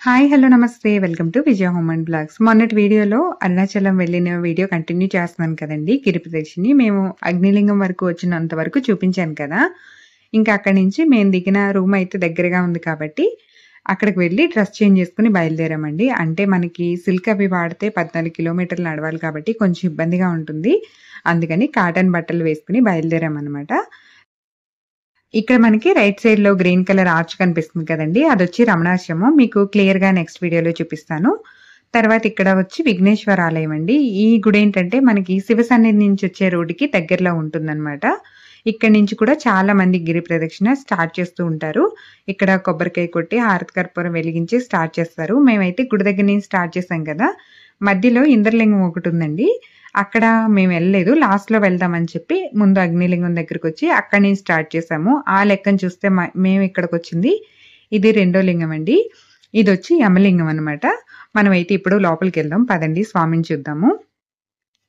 Hi! Hello! నమస్తే. Welcome to Vijaya Home and Blogs. మొన్నటి వీడియోలో అరుణాచలం వెళ్ళిన వీడియో కంటిన్యూ చేస్తున్నాను కదండీ! గిరి ప్రదక్షిణని. మేము అగ్నిలింగం వరకు వచ్చినంత వరకు చూపించాను కదా! ఇంకా అక్కడి నుంచి మేము దిగిన రూమ్ అయితే దగ్గరగా ఉంది కాబట్టి, అక్కడికి వెళ్లి డ్రెస్ చేంజ్ చేసుకొని బయలుదేరామండి. అంటే మనకి సిల్క్ అవి వాడితే 14 కిలోమీటర్లు నడవాలి కాబట్టి కొంచెం ఇబ్బందిగా ఉంటుంది. అందుకని కాటన్ బట్టలు వేసుకొని బయలుదేరామనమాట. ఇక్కడ మనకి రైట్ సైడ్‌లో గ్రీన్ కలర్ ఆర్చ్ కనిపిస్తుంది కదండీ! అదొచ్చి రమణాశ్రమం. మీకు క్లియర్‌గా నెక్స్ట్ వీడియోలో చూపిస్తాను. తర్వాత ఇక్కడ వచ్చి విఘ్నేశ్వర ఆలయం అండి. ఈ గుడేంటంటే మనకి శివ సన్నిధి నుంచి వచ్చే రోడ్డుకి దగ్గరలో ఉంటుందనమాట. ఇక్కడి నుంచి కూడా చాలా మంది గిరి ప్రదక్షిణ స్టార్ట్ చేస్తూ ఉంటారు. ఇక్కడ కొబ్బరికాయ కొట్టి, హారతి కర్పూరం వెలిగించి స్టార్ట్ చేస్తారు. మేమైతే గుడి దగ్గర నుంచి స్టార్ట్ చేసాం కదా! మధ్యలో ఇంద్రలింగం ఒకటుందండి. అక్కడ మేమెళ్ళలేదు. లాస్ట్‌లో వెళ్దామని చెప్పి ముందు అగ్నిలింగం దగ్గరకొచ్చి అక్కడి నుంచి స్టార్ట్ చేసాము. ఆ లెక్కన చూస్తే మేమిక్కడికొచ్చింది ఇది రెండో లింగం అండి. ఇదొచ్చి యమలింగం అనమాట. మనమైతే ఇప్పుడు లోపలికెళ్దాం. పదండి స్వామిని చూద్దాము.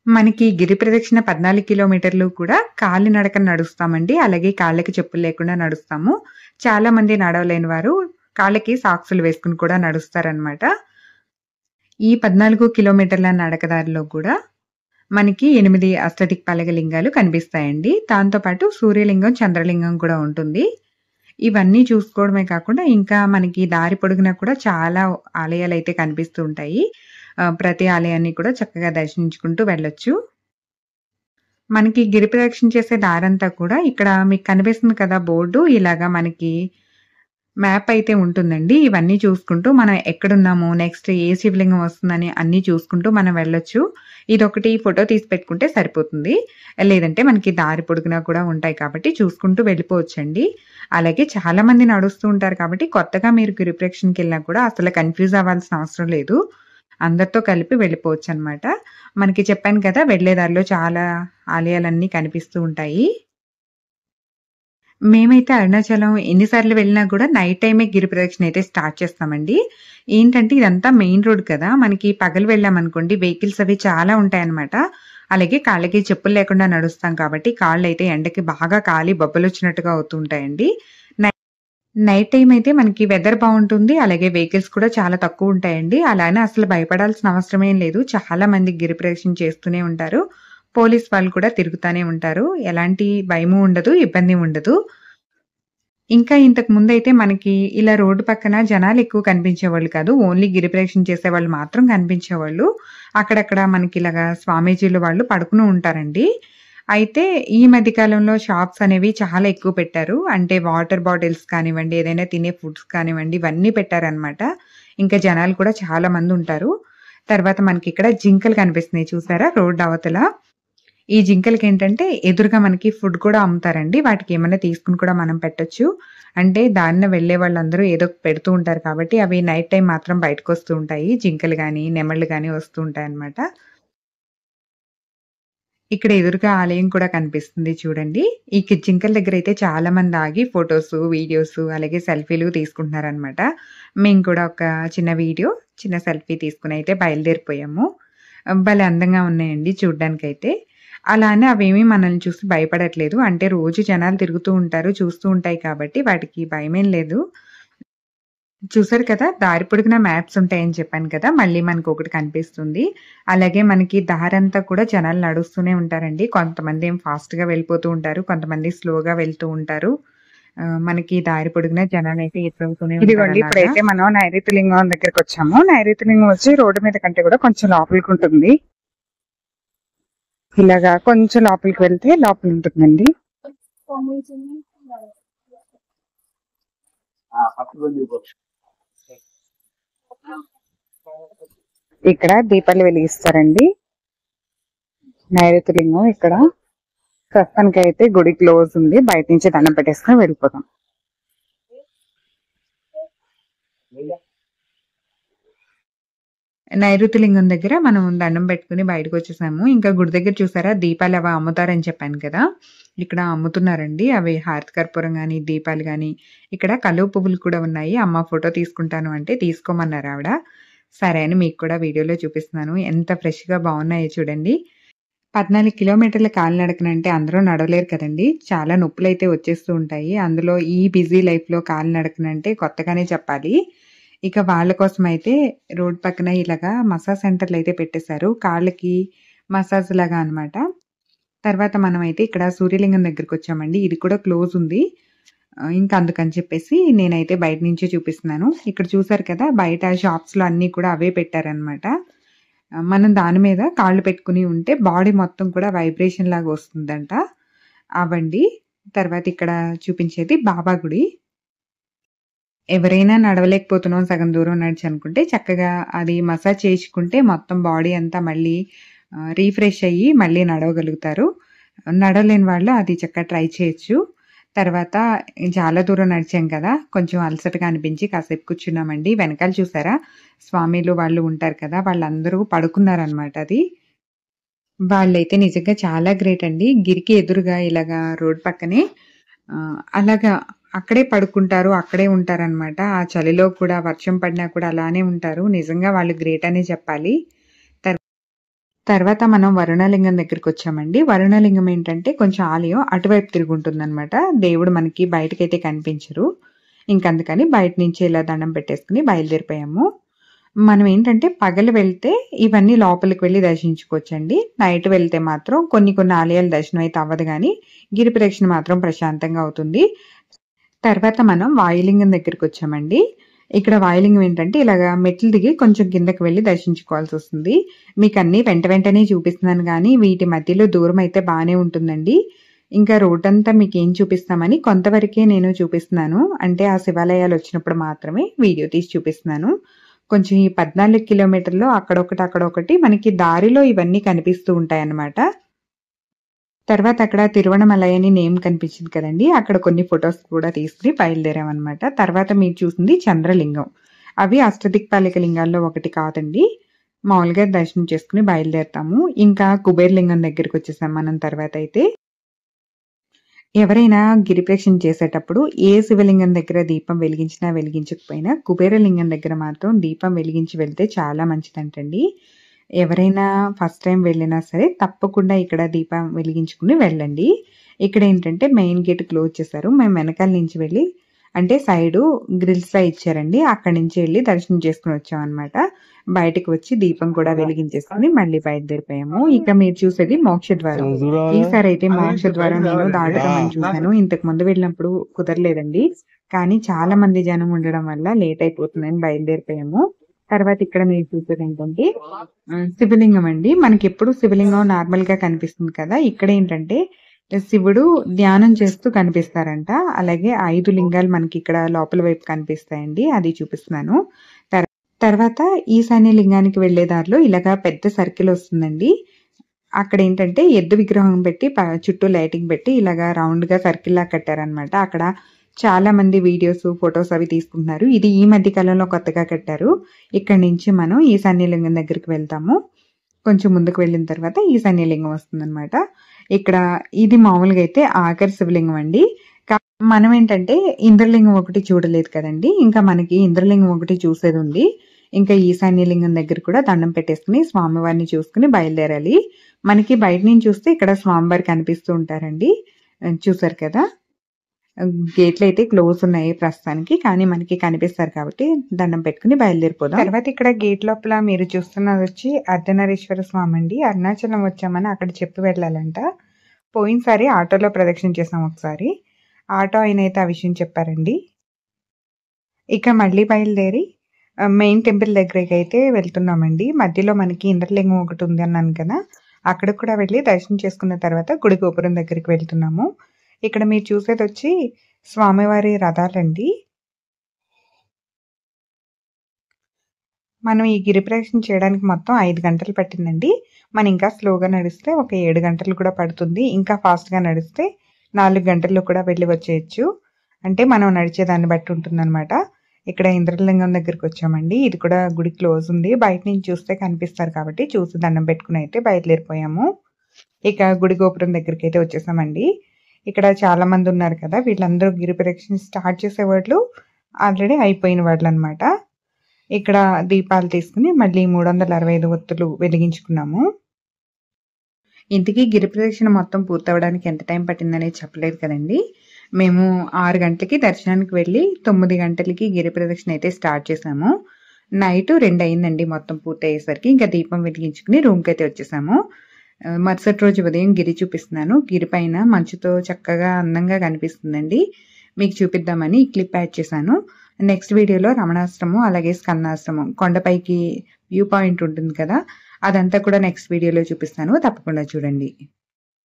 మనకి గిరి ప్రదక్షిణ 14 కిలోమీటర్లు కూడా కాలినడకన నడుస్తామండి. అలాగే కాళ్ళకి చెప్పులు లేకుండా నడుస్తాము. చాలా మంది నడవలేని వారు కాళ్ళకి సాక్సులు వేసుకొని కూడా నడుస్తారనమాట. ఈ 14 కిలోమీటర్ల నడకదారిలో కూడా మనకి 8 అష్టదిక్పాలక లింగాలు కనిపిస్తాయండి. దాంతో పాటు సూర్యలింగం, చంద్రలింగం కూడా ఉంటుంది. ఇవన్నీ చూసుకోవడమే కాకుండా ఇంకా మనకి దారి పొడుగునా కూడా చాలా ఆలయాలైతే కనిపిస్తూ ఉంటాయి. ప్రతి ఆలయాన్ని కూడా చక్కగా దర్శించుకుంటూ వెళ్ళొచ్చు. మనకి గిరి ప్రదక్షిణ చేసే దారంతా కూడా ఇక్కడ మీకు కనిపిస్తుంది కదా బోర్డు ఇలాగా మనకి మ్యాప్ అయితే ఉంటుందండి. ఇవన్నీ చూసుకుంటూ మనం ఎక్కడున్నాము, నెక్స్ట్ ఏ శివలింగం వస్తుందని అన్నీ చూసుకుంటూ మనం వెళ్ళొచ్చు. ఇదొకటి ఫోటో తీసి పెట్టుకుంటే సరిపోతుంది. లేదంటే మనకి దారి పొడుగునా కూడా ఉంటాయి కాబట్టి చూసుకుంటూ వెళ్ళిపోవచ్చండి. అలాగే చాలా మంది నడుస్తూ ఉంటారు కాబట్టి కొత్తగా మీరు గిరి ప్రదక్షిణకెళ్ళినా కూడా అసలు కన్‌ఫ్యూజ్ అవ్వాల్సిన అవసరం లేదు. అందరితో కలిపి వెళ్ళిపోవచ్చనమాట. మనకి చెప్పాను కదా! వెళ్ళే దారిలో చాలా ఆలయాలన్నీ కనిపిస్తూ ఉంటాయి. మేమైతే అరుణాచలం ఎన్ని సార్లు వెళ్ళినా కూడా నైట్ టైమే గిరి ప్రదక్షిణ అయితే స్టార్ట్ చేస్తామండి. ఏంటంటే ఇదంతా మెయిన్ రోడ్ కదా! మనకి పగలు వెళ్ళామనుకోండి వెహికల్స్ అవి చాలా ఉంటాయన్నమాట. అలాగే కాళ్ళకి చెప్పులు లేకుండా నడుస్తాం కాబట్టి కాళ్ళైతే ఎండకి బాగా కాలి బొబ్బలొచ్చినట్టుగా అవుతూ ఉంటాయండి. నై నైట్ టైమ్ అయితే మనకి వెదర్ బావుంటుంది. అలాగే వెహికల్స్ కూడా చాలా తక్కువుంటాయండి. అలా అని అసలు భయపడాల్సిన అవసరమేం లేదు. చాలా మంది గిరి ప్రదక్షిణ చేస్తూనే ఉంటారు. పోలీస్ వాళ్ళు కూడా తిరుగుతానే ఉంటారు. ఎలాంటి భయము ఉండదు, ఇబ్బంది ఉండదు. ఇంకా ఇంతకు ముందైతే మనకి ఇలా రోడ్డు పక్కన జనాలెక్కువ కనిపించేవాళ్ళు కాదు. ఓన్లీ గిరి ప్రదక్షిణ చేసేవాళ్ళు మాత్రం కనిపించేవాళ్ళు. అక్కడక్కడ మనకిలాగా స్వామీజీలు వాళ్ళు పడుకుని ఉంటారండి. అయితే ఈ మధ్య కాలంలో షాప్స్ అనేవి చాలా ఎక్కువ పెట్టారు. అంటే వాటర్ బాటిల్స్ కానివ్వండి, ఏదైనా తినే ఫుడ్స్ కానివ్వండి, ఇవన్నీ పెట్టారనమాట. ఇంకా జనాలు కూడా చాలా మందుంటారు. తర్వాత మనకిక్కడ జింకలు కనిపిస్తున్నాయి చూసారా రోడ్డు అవతల. ఈ జింకలకేంటంటే ఎదురుగా మనకి ఫుడ్ కూడా అమ్ముతారండి. వాటికేమన్నా తీసుకొని కూడా మనం పెట్టొచ్చు. అంటే దారిన వెళ్ళే వాళ్ళందరూ ఏదో ఒకటి పెడుతూ ఉంటారు కాబట్టి అవి నైట్ టైమ్ మాత్రం బయటకొస్తూ ఉంటాయి. జింకలు గాని, నెమళ్ళు గాని వస్తూ ఉంటాయన్నమాట. ఇక్కడ ఎదురుగా ఆలయం కూడా కనిపిస్తుంది చూడండి. ఈ జింకల దగ్గరైతే చాలా మంది ఆగి ఫోటోసు, వీడియోసు అలాగే సెల్ఫీలు తీసుకుంటున్నారనమాట. మేము కూడా ఒక చిన్న వీడియో, చిన్న సెల్ఫీ తీసుకొని అయితే బయలుదేరిపోయాము. భలే అందంగా ఉన్నాయండి చూడ్డానికైతే. అలా అని అవేమీ మనల్ని చూసి భయపడట్లేదు. అంటే రోజు జనాలు తిరుగుతూ ఉంటారు, చూస్తూ ఉంటాయి కాబట్టి వాటికి భయమేం లేదు. చూసారు కదా! దారి పొడుగునా మ్యాప్స్ ఉంటాయని చెప్పాను కదా! మళ్ళీ మనకొకటి కనిపిస్తుంది. అలాగే మనకి దారంతా కూడా జనాలు నడుస్తూనే ఉంటారండి. కొంతమందేమో ఫాస్ట్‌గా వెళ్ళిపోతూ ఉంటారు. కొంతమంది స్లోగా వెళ్తూ ఉంటారు. మనకి దారి పొడుగునా జనాలైతే ఎదురవుతూనే ఉంటారు ఇదిగోండి అలాగా. ఇప్పుడైతే మనం నైరుతి లింగం దగ్గరకొచ్చాము. నైరుతి లింగం వచ్చి రోడ్డు మీద కంటే కూడా కొంచెం లోపలికుంటుంది. ఇలాగా కొంచెం లోపలికి వెళ్తే లోపలుంటుందండి. ఇక్కడ దీపాలు వెలిగిస్తారండి. నైరుతి లింగం ఇక్కడ ప్రస్తుతానికైతే గుడి క్లోజ్ ఉంది. బయట నుంచి దండం పెట్టేసుకొని వెళ్ళిపోతాం. నైరుతి లింగం దగ్గర మనం దండం పెట్టుకొని బయటకొచ్చేసాము. ఇంకా గుడి దగ్గర చూసారా దీపాలవి అమ్ముతారని చెప్పాను కదా! ఇక్కడ అమ్ముతున్నారండి. అవి హారతి కర్పూరం గాని, దీపాలు గాని, ఇక్కడ కలువ పువ్వులు కూడా ఉన్నాయి. అమ్మ ఫోటో తీసుకుంటాను అంటే తీసుకోమన్నారావిడ. సరే అని మీకు కూడా వీడియోలో చూపిస్తున్నాను. ఎంత ఫ్రెష్‌గా బావున్నాయో చూడండి. 14 కిలోమీటర్ల కాలినడకనంటే అందరూ నడవలేరు కదండీ! చాలా నొప్పులైతే వచ్చేస్తూ ఉంటాయి. అందులో ఈ బిజీ లైఫ్‌లో కాలినడకనంటే కొత్తగానే చెప్పాలి. ఇక వాళ్ళ కోసమైతే రోడ్ పక్కన ఇలాగా మసాజ్ సెంటర్‌లయితే పెట్టేశారు. కాళ్ళకి మసాజ్ లాగా అన్నమాట. తర్వాత మనమైతే ఇక్కడ సూర్యలింగం దగ్గరికొచ్చామండి. ఇది కూడా క్లోజ్ ఉంది. ఇంకా అందుకని చెప్పేసి నేనైతే బయట నుంచే చూపిస్తున్నాను. ఇక్కడ చూసారు కదా! బయట షాప్స్‌లో అన్నీ కూడా అవే పెట్టారన్నమాట. మనం దాని మీద కాళ్ళు పెట్టుకొని ఉంటే బాడీ మొత్తం కూడా వైబ్రేషన్ లాగా వస్తుందంట. అవండి. తర్వాత ఇక్కడ చూపించేది బాబా గుడి. ఎవరైనా నడవలేకపోతున్నాం సగం దూరం నడిచనుకుంటే చక్కగా అది మసాజ్ చేయించుకుంటే మొత్తం బాడీ అంతా మళ్ళీ రిఫ్రెష్ అయ్యి మళ్ళీ నడవగలుగుతారు. నడవలేని వాళ్ళు అది చక్కగా ట్రై చేయొచ్చు. తర్వాత చాలా దూరం నడిచాం కదా! కొంచెం అలసటగా అనిపించి కాసేపు కూర్చున్నామండి. వెనకాల చూసారా స్వామీలు వాళ్ళు ఉంటారు కదా! వాళ్ళందరూ పడుకున్నారనమాట అది. వాళ్ళైతే నిజంగా చాలా గ్రేట్ అండి. గిరికి ఎదురుగా ఇలాగా రోడ్ పక్కనే అలాగా అక్కడే పడుకుంటారు. అక్కడే ఉంటారనమాట. ఆ చలిలో కూడా వర్షం పడినా కూడా అలానే ఉంటారు. నిజంగా వాళ్ళు గ్రేట్ అనే చెప్పాలి. తర్వాత మనం వరుణలింగం దగ్గరికొచ్చామండి. వరుణలింగం ఏంటంటే కొంచెం ఆలయం అటువైపు తిరుగుంటుందనమాట. దేవుడు మనకి బయటకైతే కనిపించరు. ఇంకందుకని బయట నుంచి ఇలా దండం పెట్టేసుకొని బయలుదేరిపోయాము. మనం ఏంటంటే పగలు వెళ్తే ఇవన్నీ లోపలికి వెళ్లి దర్శించుకోవచ్చండి. నైట్ వెళ్తే మాత్రం కొన్ని కొన్ని ఆలయాల దర్శనం అయితే అవ్వదు గానీ గిరి ప్రదక్షిణ మాత్రం ప్రశాంతంగా అవుతుంది. తర్వాత మనం వాయులింగం దగ్గరికొచ్చామండి. ఇక్కడ వాయులింగం ఏంటంటే ఇలాగా మెట్లు దిగి కొంచెం కిందకి వెళ్లి దర్శించుకోవాల్సొస్తుంది. మీకన్నీ వెంటనే చూపిస్తున్నాను గానీ వీటి మధ్యలో దూరం అయితే బానే ఉంటుందండి. ఇంకా రోడ్డంతా మీకేం చూపిస్తామని కొంతవరకే నేను చూపిస్తున్నాను. అంటే ఆ శివాలయాలొచ్చినప్పుడు మాత్రమే వీడియో తీసి చూపిస్తున్నాను. కొంచెం ఈ 14 కిలోమీటర్‌లో అక్కడొకటి మనకి దారిలో ఇవన్నీ కనిపిస్తూ ఉంటాయన్నమాట. తర్వాత అక్కడ తిరువణమలై అని నేమ్ కనిపించింది కదండీ! అక్కడ కొన్ని ఫోటోస్ కూడా తీసుకొని బయలుదేరామన్నమాట. తర్వాత మీరు చూసింది చంద్రలింగం. అవి అష్టదిక్పాలక లింగాల్లో ఒకటి కాదండి. మామూలుగా దర్శనం చేసుకొని బయలుదేరతాము. ఇంకా కుబేరలింగం దగ్గరికొచ్చేసాం మనం తర్వాతైతే. ఎవరైనా గిరి ప్రదక్షిణ చేసేటప్పుడు ఏ శివలింగం దగ్గర దీపం వెలిగించినా, వెలిగించకపోయినా కుబేరలింగం దగ్గర మాత్రం దీపం వెలిగించి వెళ్తే చాలా మంచిదంటండి. ఎవరైనా ఫస్ట్ టైం వెళ్ళినా సరే తప్పకుండా ఇక్కడ దీపం వెలిగించుకుని వెళ్ళండి. ఇక్కడేంటంటే మెయిన్ గేట్ క్లోజ్ చేశారు. మేము వెనకాల నుంచి వెళ్ళి అంటే సైడు గ్రిల్స్‌లా ఇచ్చారండి. అక్కడి నుంచి వెళ్లి దర్శనం చేసుకొని వచ్చామన్నమాట. బయటకి వచ్చి దీపం కూడా వెలిగించేసుకొని మళ్ళీ బయలుదేరిపోయాము. ఇక మీరు చూసేది మోక్షద్వారం. ఈసారైతే మోక్షద్వారం నేను దాటడం అని చూసాను. ఇంతకు ముందు వెళ్ళినప్పుడు కుదరలేదండి. కానీ చాలా మంది జనం ఉండడం వల్ల లేట్ అయిపోతుందని బయలుదేరిపోయాము. తర్వాత ఇక్కడ మీరు చూసేదేంటంటే శివలింగం అండి. మనకెప్పుడు శివలింగం నార్మల్‌గా కనిపిస్తుంది కదా! ఇక్కడేంటంటే శివుడు ధ్యానం చేస్తూ కనిపిస్తారంట. అలాగే 5 లింగాలు మనకిక్కడ లోపల వైపు కనిపిస్తాయండి. అది చూపిస్తున్నాను. తర్వాత ఈశాన్య లింగానికి వెళ్ళే దారిలో ఇలాగా పెద్ద సర్కిల్ వస్తుందండి. అక్కడేంటంటే ఎద్దు విగ్రహం పెట్టి చుట్టూ లైటింగ్ పెట్టి ఇలాగా రౌండ్‌గా సర్కిల్‌లా కట్టారనమాట. అక్కడ చాలా మంది వీడియోస్, ఫోటోస్ అవి తీసుకుంటున్నారు. ఇది ఈ మధ్య కాలంలో కొత్తగా కట్టారు. ఇక్కడి నుంచి మనం ఈశాన్య లింగం దగ్గరికి వెళ్తాము. కొంచెం ముందుకు వెళ్ళిన తర్వాత ఈశాన్య లింగం వస్తుందనమాట. ఇక్కడ ఇది మామూలుగా అయితే ఆఖరి శివలింగం అండి. మనం ఏంటంటే ఇంద్రలింగం ఒకటి చూడలేదు కదండీ! ఇంకా మనకి ఇంద్రలింగం ఒకటి చూసేదుంది. ఇంకా ఈశాన్య లింగం దగ్గర కూడా దండం పెట్టేసుకొని స్వామివారిని చూసుకొని బయలుదేరాలి. మనకి బయట నుంచి చూస్తే ఇక్కడ స్వామివారు కనిపిస్తూ ఉంటారండి. చూసారు కదా! గేట్లయితే క్లోజ్ ఉన్నాయి ప్రస్తుతానికి. కానీ మనకి కనిపిస్తారు కాబట్టి దండం పెట్టుకొని బయలుదేరిపోదాం. తర్వాత ఇక్కడ గేట్ లోపల మీరు చూస్తున్నదొచ్చి అర్ధనారీశ్వర స్వామి అండి. అరుణాచలం వచ్చామని అక్కడ చెప్పి వెళ్ళాలంట. పోయినసారి ఆటోలో ప్రదక్షిణ చేసాం ఒకసారి. ఆటో ఆయనైతే ఆ విషయం చెప్పారండి. ఇక మళ్ళీ బయలుదేరి మెయిన్ టెంపుల్ దగ్గరికైతే వెళ్తున్నామండి. మధ్యలో మనకి ఇంద్రలింగం ఒకటి ఉంది అన్నాను కదా! అక్కడికి కూడా వెళ్ళి దర్శనం చేసుకున్న తర్వాత గుడి గోపురం దగ్గరికి వెళ్తున్నాము. ఇక్కడ మీరు చూసేదొచ్చి స్వామివారి రథాలండి. మనం ఈ గిరి ప్రదక్షిణ చేయడానికి మొత్తం 5 గంటలు పట్టిందండి. మనం ఇంకా స్లోగా నడిస్తే ఒక 7 గంటలు కూడా పడుతుంది. ఇంకా ఫాస్ట్‌గా నడిస్తే 4 గంటల్లో కూడా వెళ్ళి వచ్చేయొచ్చు. అంటే మనం నడిచే దాన్ని బట్టి ఉంటుందన్నమాట. ఇక్కడ ఇంద్రలింగం దగ్గరికొచ్చామండి. ఇది కూడా గుడి క్లోజ్ ఉంది. బయట నుంచి చూస్తే కనిపిస్తారు కాబట్టి చూసి దండం పెట్టుకొని అయితే బయలుదేరిపోయాము. ఇక గుడి గోపురం దగ్గరికైతే వచ్చేసామండి. ఇక్కడ చాలా మంది ఉన్నారు కదా! వీళ్ళందరూ గిరి ప్రదక్షిణ స్టార్ట్ చేసేవాళ్ళు ఆల్రెడీ అయిపోయిన వాళ్ళనమాట. ఇక్కడ దీపాలు తీసుకుని మళ్ళీ 365 ఒత్తులు వెలిగించుకున్నాము. ఇంతకీ గిరి ప్రదక్షిణ మొత్తం పూర్తవ్వడానికి ఎంత టైం పట్టిందనేది చెప్పలేదు కదండీ! మేము 6 గంటలకి దర్శనానికి వెళ్ళి 9 గంటలకి గిరి ప్రదక్షిణ అయితే స్టార్ట్ చేసాము. నైట్ 2 అయిందండి మొత్తం పూర్తయ్యేసరికి. ఇంకా దీపం వెలిగించుకుని రూమ్‌కైతే వచ్చేసాము. మరుసటి రోజు ఉదయం గిరి చూపిస్తున్నాను. గిరి పైన మంచుతో చక్కగా అందంగా కనిపిస్తుందండి. మీకు చూపిద్దామని ఈ క్లిప్ యాడ్ చేశాను. నెక్స్ట్ వీడియోలో రమణాశ్రమం అలాగే స్కందాశ్రమం కొండపైకి వ్యూ పాయింట్ ఉంటుంది కదా! అదంతా కూడా నెక్స్ట్ వీడియోలో చూపిస్తాను. తప్పకుండా చూడండి.